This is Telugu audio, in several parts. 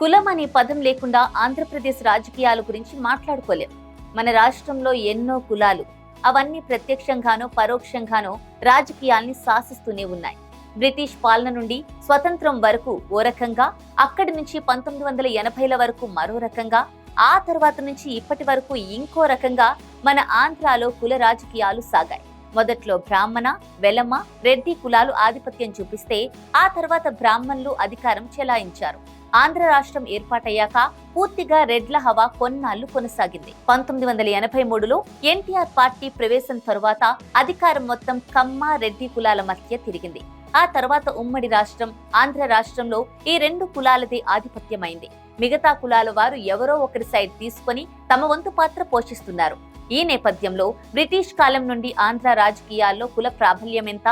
కులం అనే పదం లేకుండా ఆంధ్రప్రదేశ్ రాజకీయాల గురించి మాట్లాడుకోలేం. మన రాష్ట్రంలో ఎన్నో కులాలు, అవన్నీ ప్రత్యక్షంగానో పరోక్షంగానో రాజకీయాల్ని శాసిస్తూనే ఉన్నాయి. బ్రిటిష్ పాలన నుండి స్వతంత్రం వరకు ఓ రకంగా, అక్కడి నుంచి 1980ల వరకు మరో రకంగా, ఆ తర్వాత నుంచి ఇప్పటి వరకు ఇంకో రకంగా మన ఆంధ్రాలో కుల రాజకీయాలు సాగాయి. మొదట్లో బ్రాహ్మణ, వెలమ, రెడ్డి కులాలు ఆధిపత్యం చూపిస్తే ఆ తర్వాత బ్రాహ్మణులు అధికారం చెలాయించారు. ఆంధ్ర రాష్ట్రం ఏర్పాటయ్యాక పూర్తిగా రెడ్ల హవా కొన్నాళ్లు కొనసాగింది. 1983లో ఎన్టీఆర్ పార్టీ ప్రవేశం తరువాత అధికారం మొత్తం కమ్మ, రెడ్డి కులాల మధ్య తిరిగింది. ఆ తర్వాత ఉమ్మడి రాష్ట్రం ఆంధ్ర రాష్ట్రంలో ఈ రెండు కులాలదే ఆధిపత్యమైంది. మిగతా కులాల వారు ఎవరో ఒకరి సైడ్ తీసుకొని తమ వంతు పాత్ర పోషిస్తున్నారు. ఈ నేపథ్యంలో బ్రిటిష్ కాలం నుండి ఆంధ్ర రాజకీయాల్లో కుల ప్రాబల్యం ఎంత,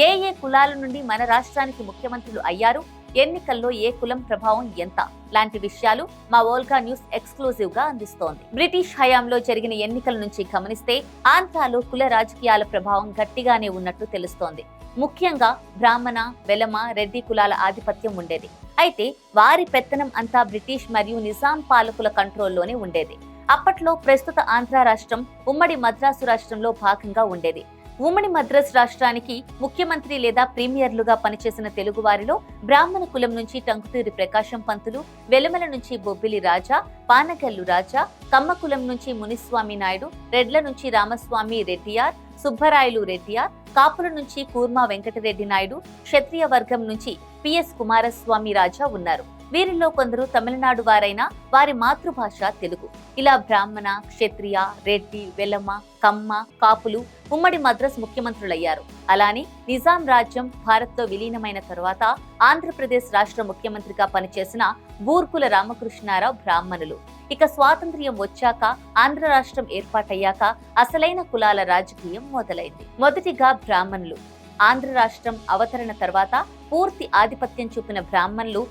ఏ కులాల నుండి మన రాష్ట్రానికి ముఖ్యమంత్రులు అయ్యారు, ఎన్నికల్లో ఏ కులం ప్రభావం ఎంత లాంటి విషయాలు మా వోల్గా న్యూస్ ఎక్స్క్లూజివ్ గా అందిస్తోంది. బ్రిటిష్ హయాంలో జరిగిన ఎన్నికల నుంచి గమనిస్తే ఆంధ్రాలో కుల రాజకీయాల ప్రభావం గట్టిగానే ఉన్నట్టు తెలుస్తోంది. ముఖ్యంగా బ్రాహ్మణ, వెలమ, రెడ్డి కులాల ఆధిపత్యం ఉండేది. అయితే వారి పెత్తనం అంతా బ్రిటిష్ మరియు నిజాం పాలకుల కంట్రోల్లోనే ఉండేది. అప్పట్లో ప్రస్తుత ఆంధ్ర రాష్ట్రం ఉమ్మడి మద్రాసు రాష్ట్రంలో భాగంగా ఉండేది. ఉమ్మడి మద్రాసు రాష్ట్రానికి ముఖ్యమంత్రి లేదా ప్రీమియర్లుగా పనిచేసిన తెలుగు వారిలో బ్రాహ్మణ కులం నుంచి టంకుటూరి ప్రకాశం పంతులు, వెలమల నుంచి బొబ్బిలి రాజా, పానగల్లు రాజా, కమ్మ కులం నుంచి మునిస్వామి నాయుడు, రెడ్ల నుంచి రామస్వామి రెడ్డియార్, సుబ్బరాయలు రెడ్డియార్, కాపుల నుంచి కూర్మా వెంకటరెడ్డి నాయుడు, క్షత్రియ వర్గం నుంచి పిఎస్ కుమారస్వామి రాజా ఉన్నారు. వీరిలో కొందరు తమిళనాడు వారైనా వారి మాతృభాష తెలుగు. ఇలా బ్రాహ్మణ, క్షత్రియ, రెడ్డి, వెలమ, కమ్మ, కాపులు ఉమ్మడి మద్రాస్ ముఖ్యమంత్రులయ్యారు. అలానే నిజాం రాజ్యం భారత్లో విలీనమైన తరువాత ఆంధ్రప్రదేశ్ రాష్ట్ర ముఖ్యమంత్రిగా పనిచేసిన బూర్గుల రామకృష్ణారావు బ్రాహ్మణులు. ఇక స్వాతంత్ర్యం వచ్చాక ఆంధ్ర రాష్ట్రం ఏర్పాటయ్యాక అసలైన కులాల రాజకీయం మొదలైంది. మొదటిగా బ్రాహ్మణులు. ఆంధ్ర రాష్ట్రం అవతరణ తర్వాత పూర్తి ఆధిపత్యం చూపిన బ్రాహ్మణులు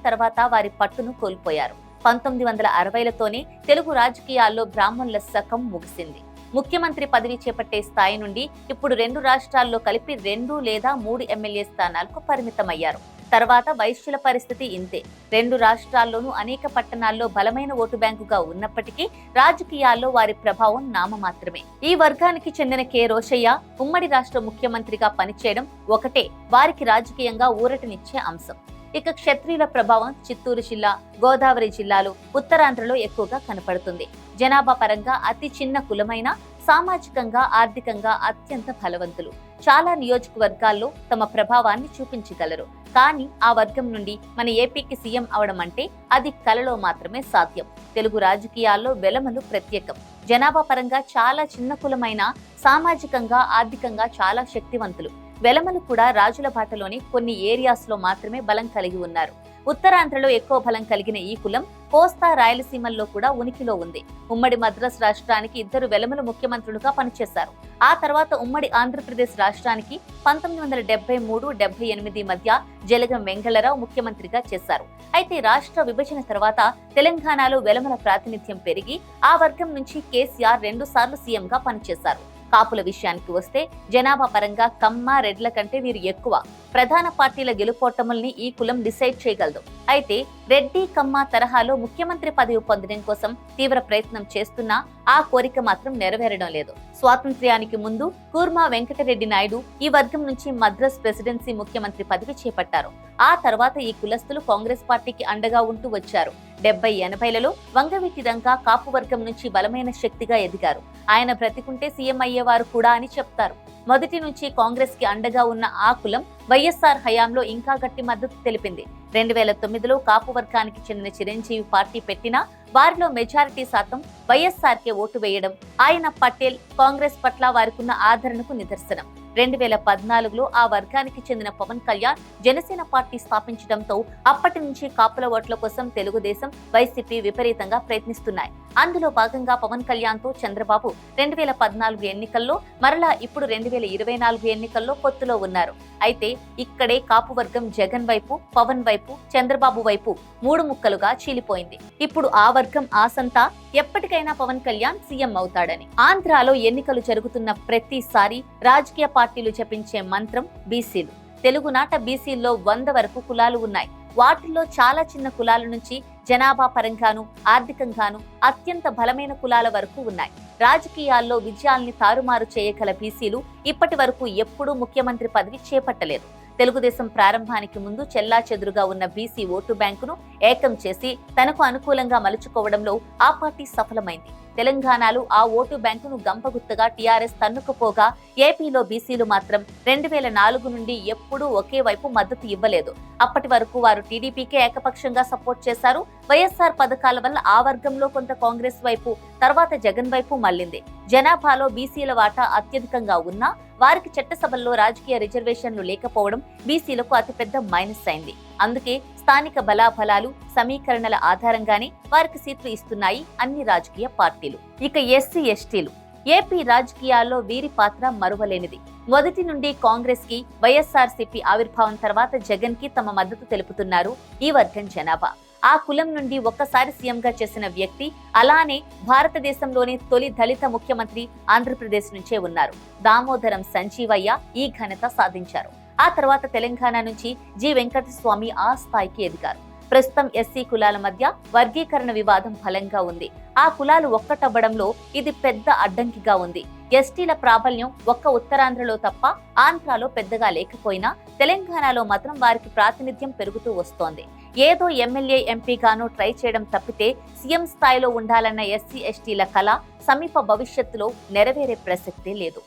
తర్వాత వారి పట్టును కోల్పోయారు. 1960లతోనే తెలుగు రాజకీయాల్లో బ్రాహ్మణుల శకం ముగిసింది. ముఖ్యమంత్రి పదవి చేపట్టే స్థాయి నుండి ఇప్పుడు 2 రాష్ట్రాల్లో కలిపి 2 లేదా 3 ఎమ్మెల్యే స్థానాలకు పరిమితమయ్యారు. తర్వాత వైశ్యుల పరిస్థితి ఇంతే. 2 రాష్ట్రాల్లోనూ అనేక పట్టణాల్లో బలమైన ఓటు బ్యాంకుగా ఉన్నప్పటికీ రాజకీయాల్లో వారి ప్రభావం నామమాత్రమే. ఈ వర్గానికి చెందిన కె రోషయ్య ఉమ్మడి రాష్ట్ర ముఖ్యమంత్రిగా పనిచేయడం ఒకటే వారికి రాజకీయంగా ఊరటనిచ్చే అంశం. ఇక క్షత్రియుల ప్రభావం చిత్తూరు జిల్లా, గోదావరి జిల్లాలు, ఉత్తరాంధ్రలో ఎక్కువగా కనపడుతుంది. జనాభా పరంగా అతి చిన్న కులమైన సామాజికంగా, ఆర్థికంగా అత్యంత బలవంతులు. చాలా నియోజకవర్గాల్లో తమ ప్రభావాన్ని చూపించగలరు. కానీ ఆ వర్గం నుండి మన ఏపీకి సీఎం అవడం అంటే అది కలలో మాత్రమే సాధ్యం. తెలుగు రాజకీయాల్లో వెలమలు ప్రత్యేకం. జనాభా పరంగా చాలా చిన్న కులమైన సామాజికంగా, ఆర్థికంగా చాలా శక్తివంతులు. వెలమలు కూడా రాజుల బాటలోని కొన్ని ఏరియాస్ లో మాత్రమే బలం కలిగి ఉన్నారు. ఉత్తరాంధ్రలో ఎక్కువ బలం కలిగిన ఈ కులం కోస్తా, రాయలసీమల్లో కూడా ఉనికిలో ఉంది. ఉమ్మడి మద్రాస్ రాష్ట్రానికి 2 వెలమలు ముఖ్యమంత్రులుగా పనిచేశారు. ఆ తర్వాత ఉమ్మడి ఆంధ్రప్రదేశ్ రాష్ట్రానికి 1973-78 మధ్య జలగం వెంగళరావు ముఖ్యమంత్రిగా చేశారు. అయితే రాష్ట్ర విభజన తర్వాత తెలంగాణలో వెలమల ప్రాతినిధ్యం పెరిగి ఆ వర్గం నుంచి కేసీఆర్ 2 సార్లు సీఎంగా పనిచేశారు. కాపుల విషయానికి వస్తే జనాభా పరంగా కమ్మ, రెడ్ల కంటే వీరు ఎక్కువ. ప్రధాన పార్టీల గెలుపోటముల్ని ఈ కులం డిసైడ్ చేయగలదు. అయితే రెడ్డి, కమ్మ తరహాలో ముఖ్యమంత్రి పదవి పొందడం కోసం తీవ్ర ప్రయత్నం చేస్తున్నా ఆ కోరిక మాత్రం నెరవేరడం లేదు. స్వాతంత్ర్యానికి ముందు కూర్మా వెంకటరెడ్డి నాయుడు ఈ వర్గం నుంచి మద్రాస్ ప్రెసిడెన్సీ ముఖ్యమంత్రి పదవి చేపట్టారు. ఆ తర్వాత ఈ కులస్తులు కాంగ్రెస్ పార్టీకి అండగా ఉంటూ వచ్చారు. 70-80లలో వంగవీటి రంగా కాపు వర్గం నుంచి బలమైన శక్తిగా ఎదిగారు. ఆయన బ్రతికుంటే సీఎం అయ్యేవారు కూడా అని చెప్తారు. మొదటి నుంచి కాంగ్రెస్ కి అండగా ఉన్న ఆ కులం వైఎస్ఆర్ హయాంలో ఇంకా గట్టి మద్దతు తెలిపింది. 2009లో కాపు వర్గానికి చెందిన చిరంజీవి పార్టీ పెట్టినా వారిలో మెజారిటీ శాతం వైఎస్ఆర్ కే ఓటు వేయడం ఆయన పటేల్ కాంగ్రెస్ పట్ల వారికున్న ఆదరణకు నిదర్శనం. 2014లో ఆ వర్గానికి చెందిన పవన్ కళ్యాణ్ జనసేన పార్టీ స్థాపించడంతో అప్పటి నుంచి కాపుల ఓట్ల కోసం తెలుగుదేశం, వైసీపీ విపరీతంగా ప్రయత్నిస్తున్నాయి. అందులో భాగంగా పవన్ కళ్యాణ్ తో చంద్రబాబు 2014 ఎన్నికల్లో, మరలా ఇప్పుడు 2024 ఎన్నికల్లో పొత్తులో ఉన్నారు. అయితే ఇక్కడే కాపు వర్గం జగన్ వైపు, పవన్ వైపు, చంద్రబాబు వైపు 3 ముక్కలుగా చీలిపోయింది. ఇప్పుడు ఆ వర్గం ఆసంతా ఎప్పటికైనా పవన్ కళ్యాణ్ సీఎం అవుతాడని. ఆంధ్రాలో ఎన్నికలు జరుగుతున్న ప్రతిసారి రాజకీయ పార్టీలు జపించే మంత్రం బీసీలు. తెలుగునాట బీసీల్లో 100 వరకు కులాలు ఉన్నాయి. వాటిల్లో చాలా చిన్న కులాల నుంచి జనాభా పరంగాను ఆర్థికంగాను అత్యంత బలమైన కులాల వరకు ఉన్నాయి. రాజకీయాల్లో విజయాల్ని తారుమారు చేయగల బీసీలు ఇప్పటి వరకు ఎప్పుడూ ముఖ్యమంత్రి పదవి చేపట్టలేదు. తెలుగుదేశం ప్రారంభానికి ముందు చెల్లాచెదురుగా ఉన్న బీసీ ఓటు బ్యాంకును ఏకం చేసి తనకు అనుకూలంగా మలుచుకోవడంలో ఆ పార్టీ సఫలమైంది. తెలంగాణలో ఆ ఓటు బ్యాంకును గంపగుత్తగా టీఆర్ఎస్ తన్నుకుపోగా ఏపీలో బీసీలు మాత్రం 2004 నుండి ఎప్పుడూ ఒకే వైపు మద్దతు ఇవ్వలేదు. అప్పటి వరకు వారు టీడీపీకే ఏకపక్షంగా సపోర్ట్ చేశారు. వైఎస్ఆర్ పథకాల వల్ల ఆ వర్గంలో కొంత కాంగ్రెస్ వైపు, తర్వాత జగన్ వైపు మళ్లింది. జనాభాలో బీసీల వాటా అత్యధికంగా ఉన్నా వారికి చట్టసభల్లో రాజకీయ రిజర్వేషన్లు లేకపోవడం బీసీలకు అతిపెద్ద మైనస్ అయింది. అందుకే స్థానిక బలాబలాలు సమీకరణల ఆధారంగానే వారికి సీట్లు ఇస్తున్నాయి అన్ని రాజకీయ పార్టీలు. ఇక ఎస్సీ ఎస్టీలు ఏపీ రాజకీయాల్లో వీరి పాత్ర మరువలేనిది. మొదటి నుండి కాంగ్రెస్ కి, వైఎస్ఆర్సీపీ ఆవిర్భావం తర్వాత జగన్ కి తమ మద్దతు తెలుపుతున్నారు ఈ వర్గం జనాభా. ఆ కులం నుండి ఒక్కసారి సీఎంగా చేసిన వ్యక్తి, అలానే భారతదేశంలోని తొలి దళిత ముఖ్యమంత్రి ఆంధ్రప్రదేశ్ నుంచే ఉన్నారు. దామోదరం సంజీవయ్య ఈ ఘనత సాధించారు. ఆ తర్వాత తెలంగాణ నుంచి జి వెంకటస్వామి ఆ స్థాయికి ఎదిగారు. ప్రస్తుతం ఎస్సీ కులాల మధ్య వర్గీకరణ వివాదం బలంగా ఉంది. ఆ కులాలు ఒక్కటవ్వడంలో ఇది పెద్ద అడ్డంకిగా ఉంది. ఎస్టీల ప్రాబల్యం ఒక్క ఉత్తరాంధ్రలో తప్ప ఆంధ్రాలో పెద్దగా లేకపోయినా తెలంగాణలో మాత్రం వారికి ప్రాతినిధ్యం పెరుగుతూ వస్తోంది. ఏదో ఎమ్మెల్యే ఎంపీగానూ ట్రై చేయడం తప్పితే సీఎం స్థాయిలో ఉండాలన్న ఎస్సీ ఎస్టీల కళ సమీప భవిష్యత్తులో నెరవేరే ప్రసక్తే లేదు.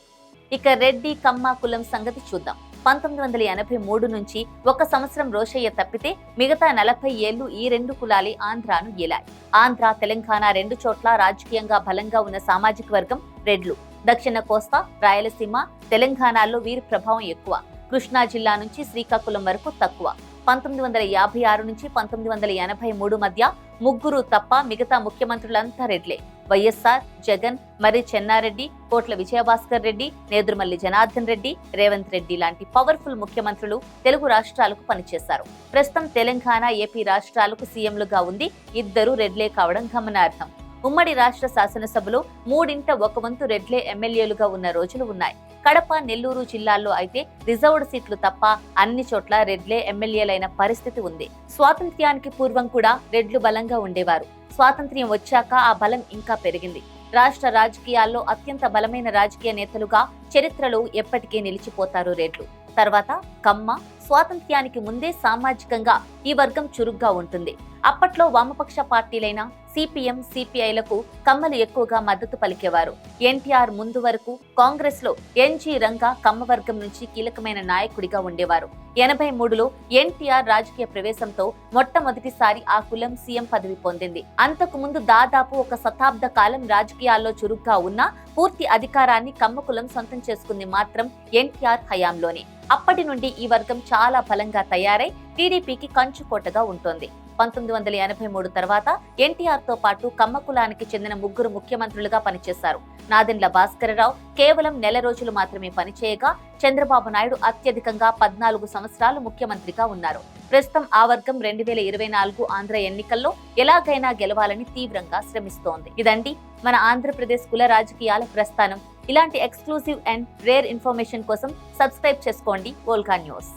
ఇక రెడ్డి కమ్మ కులం సంగతి చూద్దాం. 1983 నుంచి 1 సంవత్సరం రోషయ్య తప్పితే మిగతా 40 ఏళ్లు ఈ రెండు కులాలే ఆంధ్రాను ఏలాయి. ఆంధ్ర, తెలంగాణ రెండు చోట్ల రాజకీయంగా బలంగా ఉన్న సామాజిక వర్గం రెడ్లు. దక్షిణ కోస్తా, రాయలసీమ, తెలంగాణలో వీరి ప్రభావం ఎక్కువ. కృష్ణా జిల్లా నుంచి శ్రీకాకుళం వరకు తక్కువ. 1956 నుంచి 1983 మధ్య ముగ్గురు తప్ప మిగతా ముఖ్యమంత్రులంతా రెడ్లే. వైఎస్ఆర్, జగన్, మరి చెన్నారెడ్డి, కోట్ల విజయభాస్కర్ రెడ్డి, నేదురుమల్లి జనార్దన్ రెడ్డి, రేవంత్ రెడ్డి లాంటి పవర్ఫుల్ ముఖ్యమంత్రులు తెలుగు రాష్ట్రాలకు పనిచేశారు. ప్రస్తుతం తెలంగాణ, ఏపీ రాష్ట్రాలకు సీఎంలుగా ఉంది ఇద్దరు రెడ్లే కావడం గమనార్హం. ఉమ్మడి రాష్ట్ర శాసనసభలో 3/1 రెడ్లే ఎమ్మెల్యేలుగా ఉన్న రోజులు ఉన్నాయి. కడప, నెల్లూరు జిల్లాల్లో అయితే రిజర్వ్డ్ సీట్లు తప్ప అన్ని చోట్ల రెడ్లే ఎమ్మెల్యేలైన పరిస్థితి ఉంది. స్వాతంత్ర్యానికి పూర్వం కూడా రెడ్లు బలంగా ఉండేవారు. స్వాతంత్ర్యం వచ్చాక ఆ బలం ఇంకా పెరిగింది. రాష్ట్ర రాజకీయాల్లో అత్యంత బలమైన రాజకీయ నేతలుగా చరిత్రలో ఎప్పటికీ నిలిచిపోతారు రెడ్లు. తర్వాత కమ్మ. స్వాతంత్ర్యానికి ముందే సామాజికంగా ఈ వర్గం చురుగ్గా ఉంటుంది. అప్పట్లో వామపక్ష పార్టీలైన సిపిఎం, సిపిఐలకు కమ్మలు ఎక్కువగా మద్దతు పలికేవారు. ఎన్టీఆర్ ముందు వరకు కాంగ్రెస్ లో ఎన్జీ రంగా కమ్మ వర్గం నుంచి కీలకమైన నాయకుడిగా ఉండేవారు. 83లో ఎన్టీఆర్ రాజకీయ ప్రవేశంతో మొట్టమొదటిసారి ఆ కులం సీఎం పదవి పొందింది. అంతకు ముందు దాదాపు 1 శతాబ్ద కాలం రాజకీయాల్లో చురుగ్గా ఉన్న పూర్తి అధికారాన్ని కమ్మ కులం సొంతం చేసుకుంది మాత్రం ఎన్టీఆర్ హయాంలోనే. అప్పటి నుండి ఈ వర్గం చాలా బలంగా తయారై టీడీపీకి కంచుకోటగా ఉంటోంది. 1983 తర్వాత ఎన్టీఆర్ తో పాటు కమ్మ కులానికి చెందిన 3 ముఖ్యమంత్రులుగా పనిచేశారు. నాదెండ్ల భాస్కరరావు కేవలం నెల రోజులు మాత్రమే పనిచేయగా, చంద్రబాబు నాయుడు అత్యధికంగా 14 సంవత్సరాలు ముఖ్యమంత్రిగా ఉన్నారు. ప్రస్తుతం ఆ వర్గం 2024 ఆంధ్ర ఎన్నికల్లో ఎలాగైనా గెలవాలని తీవ్రంగా శ్రమిస్తోంది. ఇదండి మన ఆంధ్రప్రదేశ్ కుల రాజకీయాల ప్రస్థానం. ఇలాంటి ఎక్స్క్లూజివ్ అండ్ రేర్ ఇన్ఫర్మేషన్ కోసం సబ్స్క్రైబ్ చేసుకోండి వోల్కా న్యూస్.